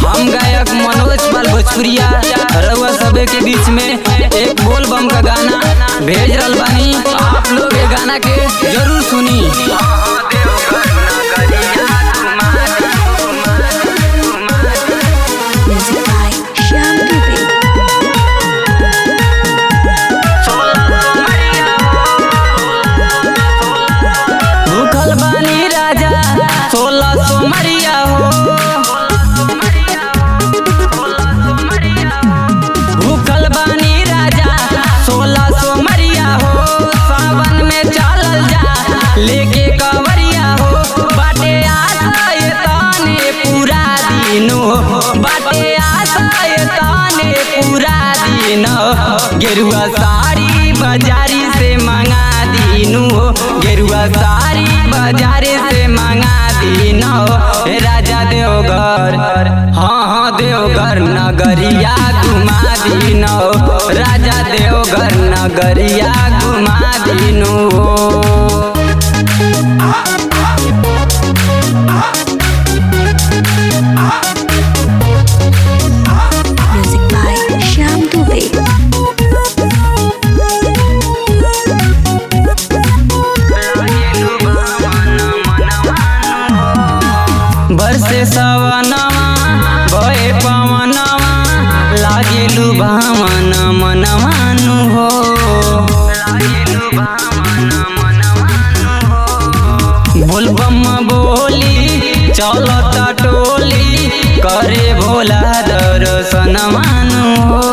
हम गायक मनोज पाल भोजपुरिया रउआ सबे के बीच में एक बोल बम का गाना भेज रहल बानी। आप लोग ये गाना के जरूर सुनी। भूखल बानी राजा 16 सोमरिया हो, भूखल बानी राजा 16 सोमरिया हो। सावन में चलल जा लेके कवरिया हो, बाटे आशा ये ताने पूरा दिन हो, बाटे आशा ये ताने पूरा दिन हो। गेरुआ साड़ी बाजारी से मंगा दीनू हो, गेरुआ साड़ी बाजारे से मंगा दीनो। राजा देवघर हाँ देवघर नगरिया घुमा दीनो, राजा देवघर नगरिया घुमा दीनो। Music by Shyam Dubey. बरसे सवनवा बहे पवनवा लागेलु भावन मनवानु हो, बोलबम बोली चलता टोली करे भोला दर्शनवानु हो।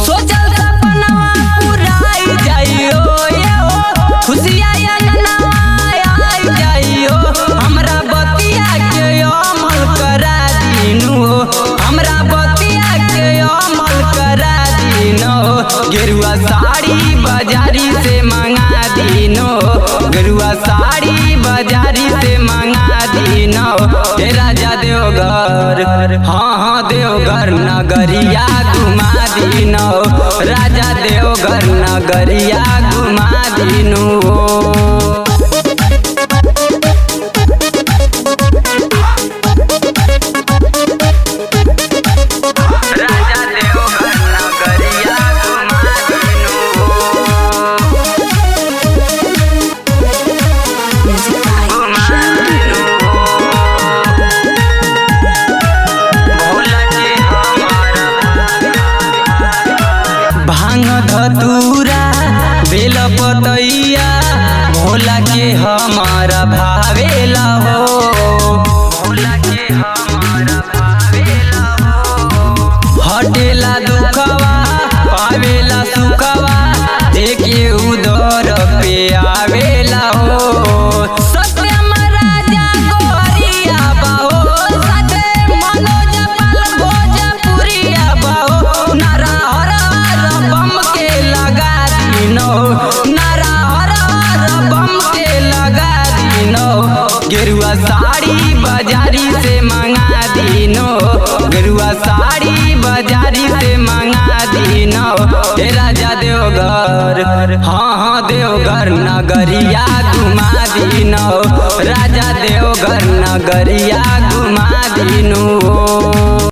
सोचल सपनवा पुराई जाइयो ये हो, खुशिया आई जाइयो। हमरा बतिया के अमल करा दीनू हो, हमरा बतिया के अमल करा दीनो। गेरुआ साड़ी बाजारी से मंगा दीनो, गेरुआ साड़ी बाजारी से मंगा दीनो। हे राजा देवघर हाँ देवघर नगरिया घुमा दीनो, राजा देवघर नगरिया घुमा दीनो। Music by Shyam Dubey. भांग धतूरा बेल पतैया भोला के हमारा भावेला हो, भोला के हमारा भावेला हो। हटेला दुखवा पावेला सुखवा देखे उधर पे आवेला हो। सत्यम राजा गोरिया बाहो, साथे मनोज पाल भोजपुरिया बाहो। नारा हर हर बम के लगा दीनो, नारा हर हर बम के लगा दीनो। गेरुआ साड़ी बाजारी से मंगा दीनो, गेरुआ साड़ी बाजारी से मंगा दीनो। हे राजा देवघर हाँ देवघर नगरिया घुमा दीनो, राजा देवघर नगरिया घुमा दीनो।